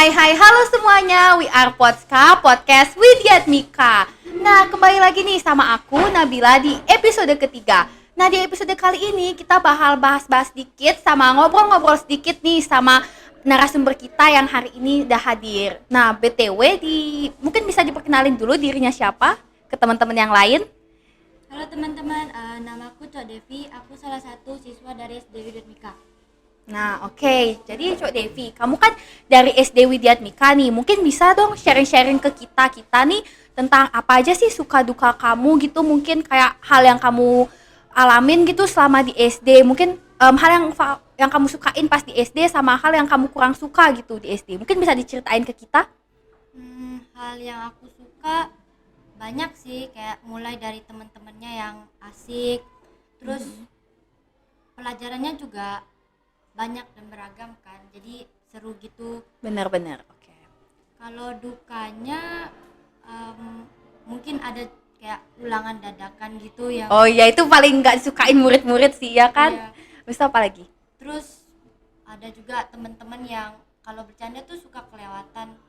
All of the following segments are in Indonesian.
Hai, halo semuanya. We are Podska, podcast with Yadmika. Nah, kembali lagi nih sama aku, Nabila, di episode ketiga. Nah, di episode kali ini kita bakal bahas-bahas sedikit sama ngobrol-ngobrol sedikit nih sama narasumber kita yang hari ini udah hadir. Nah, BTW, mungkin bisa diperkenalin dulu dirinya siapa ke teman-teman yang lain. Halo teman-teman, namaku Cok Devi, aku salah satu siswa dari SD Widya. Nah, oke. Jadi, Cok Devi, kamu kan dari SD Widyatmika nih. Mungkin bisa dong sharing-sharing ke kita nih tentang apa aja sih suka duka kamu gitu. Mungkin kayak hal yang kamu alamin gitu selama di SD. Mungkin hal yang kamu sukain pas di SD sama hal yang kamu kurang suka gitu di SD. Mungkin bisa diceritain ke kita? Hal yang aku suka banyak sih, kayak mulai dari teman-temannya yang asik, terus pelajarannya juga banyak dan beragam kan, jadi seru gitu. Benar-benar. Oke. Kalau dukanya mungkin ada kayak ulangan dadakan gitu yang Oh iya, itu paling nggak disukain murid-murid sih, ya kan? iya. Bisa apa lagi? Terus ada juga teman-teman yang kalau bercanda tuh suka kelewatan,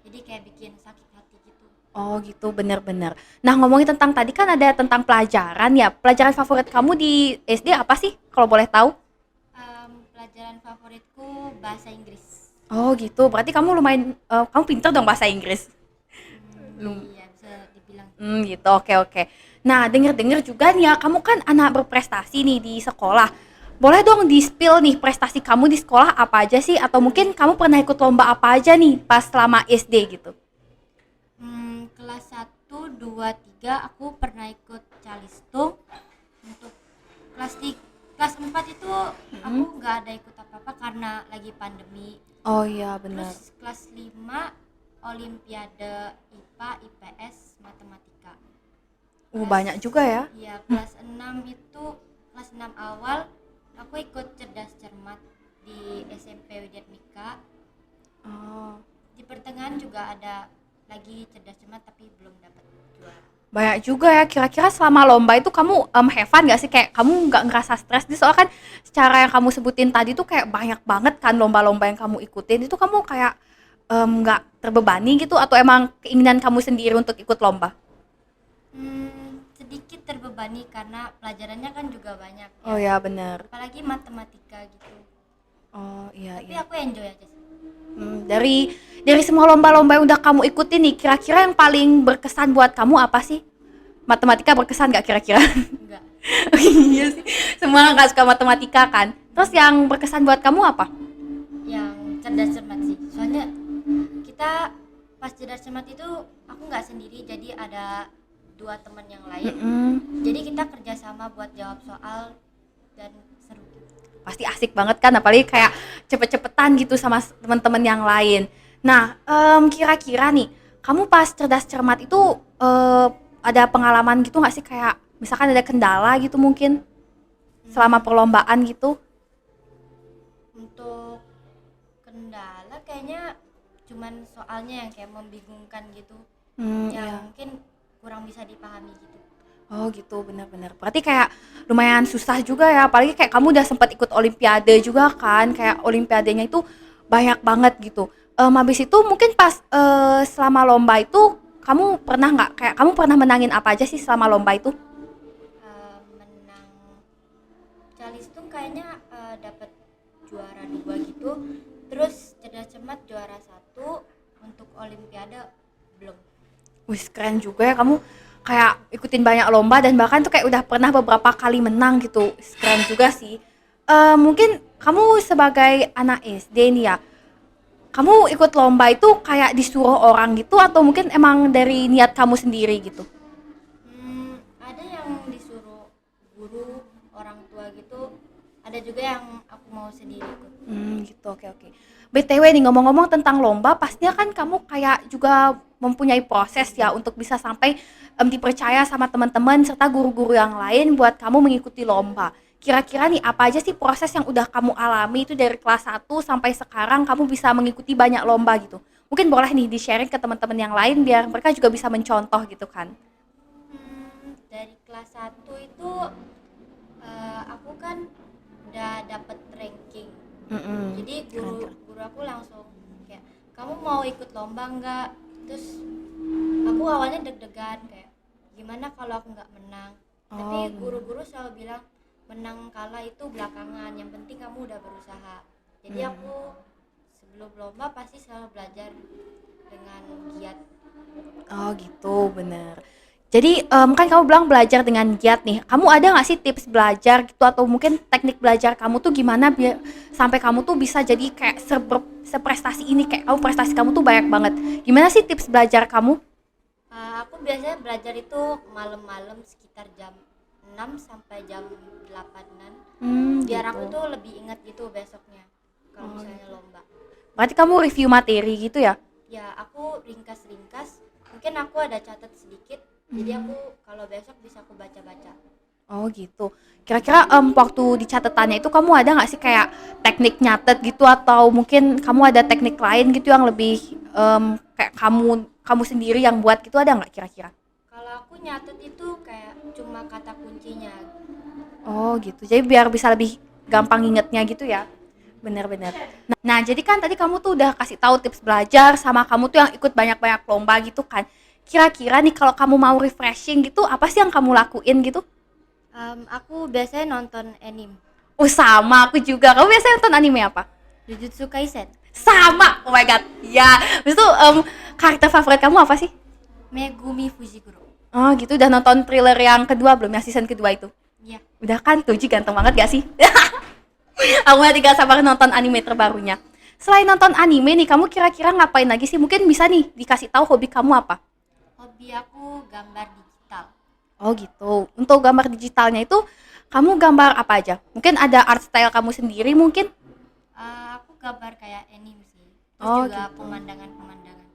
jadi kayak bikin sakit hati gitu. Oh gitu, bener-bener. Nah, ngomongin tentang tadi kan ada tentang pelajaran ya. Pelajaran favorit kamu di SD apa sih? Kalau boleh tahu? Pelajaran favoritku bahasa Inggris. Oh gitu, berarti kamu lumayan, kamu pintar dong bahasa Inggris. Iya, bisa dibilang. Gitu, oke oke. Nah, denger-denger juga nih ya, kamu kan anak berprestasi nih di sekolah. Boleh dong di-spill nih prestasi kamu di sekolah apa aja sih? Atau mungkin kamu pernah ikut lomba apa aja nih pas selama SD gitu? Kelas 1, 2, 3 aku pernah ikut calistung. Untuk kelas 4 itu aku nggak ada ikut apa-apa karena lagi pandemi. Oh iya, benar. Terus kelas 5 Olimpiade IPA, IPS, Matematika. Banyak juga ya. Iya, kelas 6 itu kelas 6 awal aku ikut cerdas cermat di SMP Widyatmika. Oh. Di pertengahan juga ada lagi cerdas cermat tapi belum dapat juara. Banyak juga ya. Kira-kira selama lomba itu kamu have fun gak sih? Kayak kamu nggak ngerasa stres? Soalnya kan secara yang kamu sebutin tadi tuh kayak banyak banget kan lomba-lomba yang kamu ikutin. Itu kamu kayak nggak terbebani gitu? Atau emang keinginan kamu sendiri untuk ikut lomba? Sedikit terbebani karena pelajarannya kan juga banyak ya. Oh ya, benar. Apalagi matematika gitu. Oh iya Tapi iya. aku enjoy aja sih. Dari semua lomba-lomba yang udah kamu ikutin nih, kira-kira yang paling berkesan buat kamu apa sih? Matematika berkesan gak kira-kira? Enggak. Iya sih, semua nggak suka matematika kan. Terus yang berkesan buat kamu apa? Yang cerdas cermat sih. Soalnya kita pas cerdas cermat itu aku nggak sendiri, jadi ada 2 teman yang lain. Jadi kita kerjasama buat jawab soal dan seru. Pasti asik banget kan, apalagi kayak cepet-cepetan gitu sama teman-teman yang lain. Nah, kira-kira nih, kamu pas cerdas cermat itu ada pengalaman gitu nggak sih, kayak misalkan ada kendala gitu mungkin selama perlombaan gitu? Untuk kendala kayaknya cuman soalnya yang kayak membingungkan gitu, yang Iya. mungkin kurang bisa dipahami gitu. Oh gitu, benar-benar. Berarti kayak lumayan susah juga ya, apalagi kayak kamu udah sempat ikut olimpiade juga kan, kayak olimpiadenya itu banyak banget gitu. Habis itu mungkin pas selama lomba itu kamu pernah nggak, kayak kamu pernah menangin apa aja sih selama lomba itu? Menang calistung kayaknya dapat juara 2 gitu. Terus cerdas cermat juara 1. Untuk olimpiade belum. Wih, keren juga ya kamu, kayak ikutin banyak lomba dan bahkan tuh kayak udah pernah beberapa kali menang gitu. Keren juga sih. Mungkin kamu sebagai anak SD nih ya, kamu ikut lomba itu kayak disuruh orang gitu atau mungkin emang dari niat kamu sendiri gitu? Ada yang disuruh guru, orang tua gitu. Ada juga yang aku mau sendiri ikut. Gitu, oke oke. BTW nih, ngomong-ngomong tentang lomba, pastinya kan kamu kayak juga mempunyai proses ya untuk bisa sampai dipercaya sama teman-teman serta guru-guru yang lain buat kamu mengikuti lomba. Kira-kira nih apa aja sih proses yang udah kamu alami itu dari kelas 1 sampai sekarang kamu bisa mengikuti banyak lomba gitu? Mungkin boleh nih di-sharing ke teman-teman yang lain biar mereka juga bisa mencontoh gitu kan. Dari kelas 1 itu aku kan udah dapet ranking. Jadi Keren, keren. guru aku langsung kayak, kamu mau ikut lomba nggak? Terus aku awalnya deg-degan kayak gimana kalau aku nggak menang. Tapi guru-guru selalu bilang menang kalah itu belakangan, yang penting kamu udah berusaha. Jadi aku sebelum lomba pasti selalu belajar dengan giat. Oh gitu, bener. Jadi kan kamu bilang belajar dengan giat nih. Kamu ada nggak sih tips belajar gitu atau mungkin teknik belajar kamu tuh gimana biar sampai kamu tuh bisa jadi kayak seprestasi ini, kayak kamu prestasi kamu tuh banyak banget. Gimana sih tips belajar kamu? Aku biasanya belajar itu malam-malam sekitar jam 6 sampai jam 8-an. Biar Gitu. aku tuh lebih ingat gitu besoknya kalau misalnya lomba. Berarti kamu review materi gitu ya? Ya, aku ringkas-ringkas. Mungkin aku ada catat sedikit. Jadi aku kalau besok bisa aku baca-baca. Oh gitu. Kira-kira waktu di catatannya itu kamu ada nggak sih kayak teknik nyatet gitu atau mungkin kamu ada teknik lain gitu yang lebih kayak kamu sendiri yang buat gitu, ada nggak kira-kira? Kalau aku nyatet itu kayak cuma kata kuncinya. Oh gitu. Jadi biar bisa lebih gampang ingetnya gitu ya. Bener-bener. Nah, jadi kan tadi kamu tuh udah kasih tahu tips belajar sama kamu tuh yang ikut banyak-banyak lomba gitu kan. Kira-kira nih kalau kamu mau refreshing gitu, apa sih yang kamu lakuin gitu? Aku biasanya nonton anime Oh sama, aku juga. Kamu biasanya nonton anime apa? Jujutsu Kaisen, Sama, oh my god. Ya, habis itu karakter favorit kamu apa sih? Megumi Fujiguro. Oh gitu, udah nonton thriller yang kedua belum, yang season kedua itu? Iya. Udah kan, tuh Ji ganteng banget gak sih? Aku udah gak sabar nonton anime terbarunya. Selain nonton anime nih, kamu kira-kira ngapain lagi sih? Mungkin bisa nih dikasih tahu hobi kamu apa? Hobi aku gambar digital. Oh gitu. Untuk gambar digitalnya itu kamu gambar apa aja? Mungkin ada art style kamu sendiri mungkin? Aku gambar kayak anime sih. Terus Oh, juga gitu. pemandangan-pemandangan.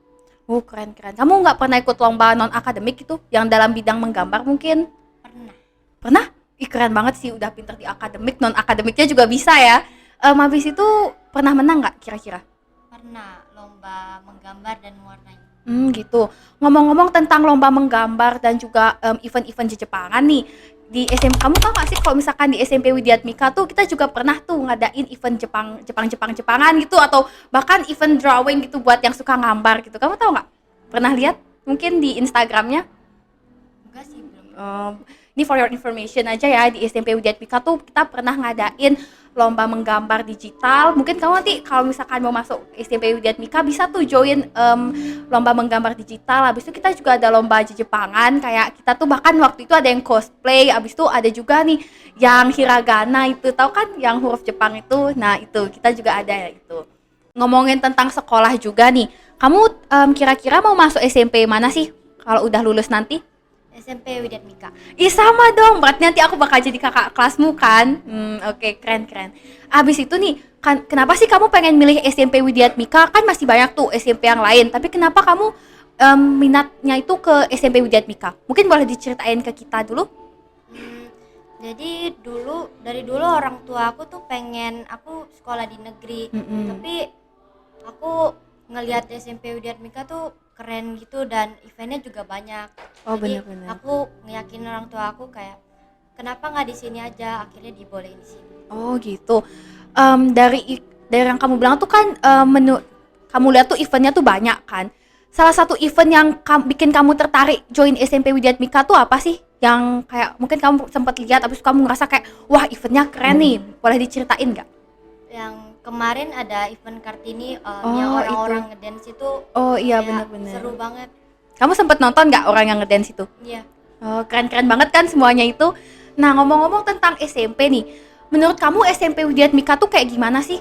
Oh keren-keren. Kamu nggak pernah ikut lomba non akademik itu yang dalam bidang menggambar mungkin? Pernah. Pernah? Ih keren banget sih, udah pinter di akademik, non akademiknya juga bisa ya. Habis itu pernah menang nggak kira-kira? Pernah lomba menggambar dan mewarnai. Gitu. Ngomong-ngomong tentang lomba menggambar dan juga event-event di Jepangan nih, di SMP kamu tau gak sih kalau misalkan di SMP Widyatmika tuh kita juga pernah tuh ngadain event Jepangan gitu atau bahkan event drawing gitu buat yang suka gambar gitu. Kamu tau nggak? Pernah lihat? Mungkin di Instagramnya? Enggak sih, belum. Ini for your information aja ya, di SMP Widyatmika tuh kita pernah ngadain lomba menggambar digital. Mungkin kamu nanti kalau misalkan mau masuk SMP Widyatmika bisa tuh join lomba menggambar digital. Habis itu kita juga ada lomba Jepangan, kayak kita tuh bahkan waktu itu ada yang cosplay. Habis itu ada juga nih yang hiragana itu, tahu kan yang huruf Jepang itu. Nah, itu kita juga ada ya itu. Ngomongin tentang sekolah juga nih. Kamu kira-kira mau masuk SMP mana sih kalau udah lulus nanti? SMP Widyatmika. Ih sama dong, berarti nanti aku bakal jadi kakak kelasmu kan? Oke, keren-keren. Abis itu nih, kan kenapa sih kamu pengen milih SMP Widyatmika? Kan masih banyak tuh SMP yang lain, tapi kenapa kamu minatnya itu ke SMP Widyatmika? Mungkin boleh diceritain ke kita dulu? Jadi dari dulu orang tua aku tuh pengen aku sekolah di negeri. Tapi aku ngelihat SMP Widyatmika tuh keren gitu dan eventnya juga banyak. Oh, Jadi benar-benar. aku ngeyakinin orang tua aku kayak kenapa nggak di sini aja, akhirnya dibolehin di sini. Oh gitu. Dari yang kamu bilang tuh kan kamu lihat tuh eventnya tuh banyak kan. Salah satu event yang bikin kamu tertarik join SMP Widyatmika tuh apa sih? Yang kayak mungkin kamu sempat lihat abis itu kamu ngerasa kayak wah eventnya keren nih. Boleh diceritain nggak? Yang kemarin ada event Kartini Oh, yang orang-orang ngedance itu Oh iya kayak benar-benar. seru banget. Kamu sempat nonton nggak orang yang ngedance itu? Iya. Oh keren-keren banget kan semuanya itu. Nah ngomong-ngomong tentang SMP nih, menurut kamu SMP Widyatmika tuh kayak gimana sih?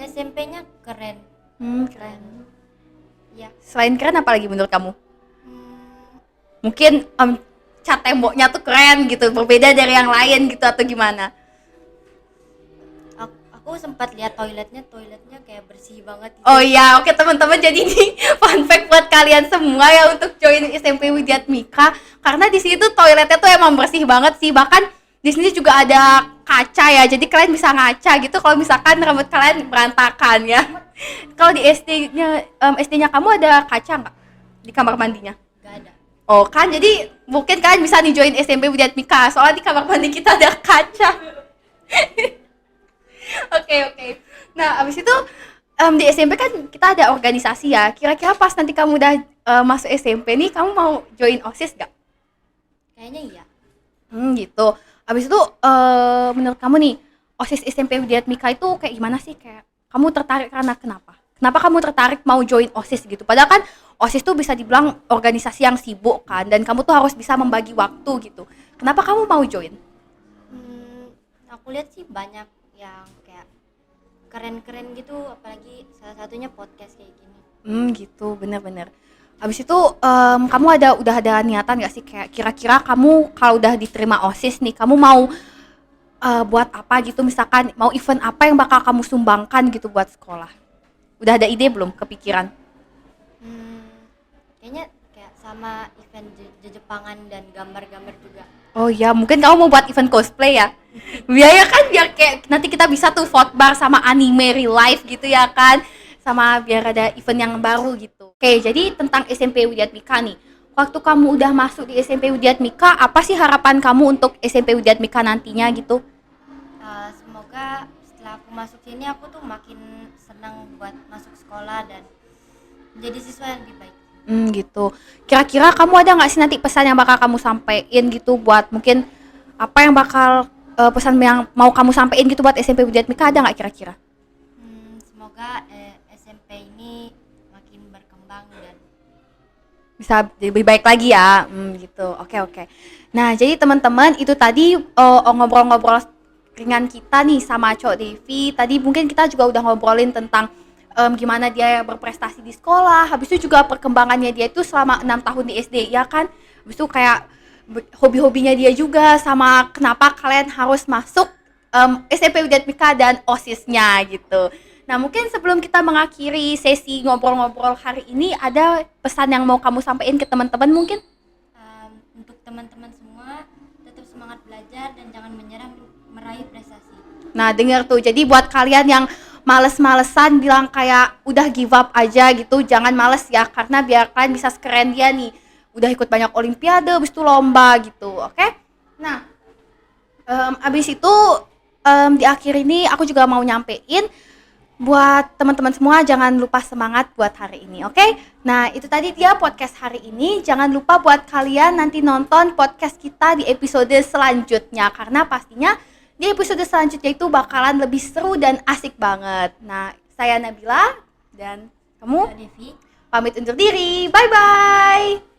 SMP-nya keren. Keren. Ya. Selain keren apa lagi menurut kamu? Hmm, Mungkin cat temboknya tuh keren gitu, berbeda dari yang lain gitu atau gimana? aku sempat lihat toiletnya kayak bersih banget gitu. Oh iya, oke teman-teman, jadi ini fun fact buat kalian semua ya untuk join SMP Widyatmika karena di situ toiletnya tuh emang bersih banget sih, bahkan di sini juga ada kaca ya, jadi kalian bisa ngaca gitu kalau misalkan rambut kalian berantakan ya. Kalau di SD-nya kamu ada kaca nggak di kamar mandinya? Gak ada. Oh kan, jadi mungkin kalian bisa nih join SMP Widyatmika soalnya di kamar mandi kita ada kaca. Oke. Nah, abis itu Di SMP kan kita ada organisasi ya. Kira-kira pas nanti kamu udah masuk SMP nih, kamu mau join OSIS gak? Kayaknya iya. Gitu. Habis itu menurut kamu nih, OSIS SMP Widyatmika itu kayak gimana sih? Kayak kamu tertarik karena kenapa? Kenapa kamu tertarik mau join OSIS gitu? Padahal kan OSIS tuh bisa dibilang organisasi yang sibuk kan, dan kamu tuh harus bisa membagi waktu gitu. Kenapa kamu mau join? Aku lihat sih banyak yang kayak keren-keren gitu, apalagi salah satunya podcast kayak gini. Gitu, bener-bener. Habis itu kamu udah ada niatan gak sih kayak kira-kira kamu kalau udah diterima OSIS nih, kamu mau buat apa gitu, misalkan mau event apa yang bakal kamu sumbangkan gitu buat sekolah? Udah ada ide belum, kepikiran? Kayaknya kayak sama event Jepangan dan gambar-gambar juga. Oh ya, mungkin kamu mau buat event cosplay ya? Biaya kan biar kayak nanti kita bisa tuh vote bar sama anime real life gitu ya kan? Sama biar ada event yang baru gitu. Oke, jadi tentang SMP Widyatmika nih. Waktu kamu udah masuk di SMP Widyatmika, apa sih harapan kamu untuk SMP Widyatmika nantinya gitu? Semoga setelah aku masuk sini aku tuh makin senang buat masuk sekolah dan menjadi siswa yang lebih baik. Gitu. Kira-kira kamu ada nggak sih nanti pesan yang bakal kamu sampein gitu buat mungkin apa yang bakal pesan yang mau kamu sampein gitu buat SMP Widyatmika, ada nggak kira-kira? Semoga SMP ini makin berkembang dan Bisa lebih baik lagi ya, gitu. Oke. Nah, jadi teman-teman itu tadi ngobrol-ngobrol ringan kita nih sama Cok Devi. Tadi mungkin kita juga udah ngobrolin tentang gimana dia berprestasi di sekolah. Habis itu juga perkembangannya dia itu selama 6 tahun di SD, ya kan? Habis itu kayak hobi-hobinya dia juga, sama kenapa kalian harus masuk SMP Widyatmika dan OSIS-nya gitu. Nah, mungkin sebelum kita mengakhiri sesi ngobrol-ngobrol hari ini, ada pesan yang mau kamu sampaikan ke teman-teman mungkin? untuk teman-teman semua tetap semangat belajar dan jangan menyerah meraih prestasi. Nah, dengar tuh. Jadi buat kalian yang males-malesan bilang kayak udah give up aja gitu, jangan males ya, karena biar kalian bisa sekeren dia nih. Udah ikut banyak olimpiade, habis itu lomba gitu, oke? Nah, abis itu di akhir ini aku juga mau nyampein buat teman-teman semua, jangan lupa semangat buat hari ini, oke? Nah, itu tadi dia podcast hari ini. Jangan lupa buat kalian nanti nonton podcast kita di episode selanjutnya, karena pastinya di episode selanjutnya itu bakalan lebih seru dan asik banget. Nah, saya Nabila dan kamu Devi pamit undur diri. Bye-bye!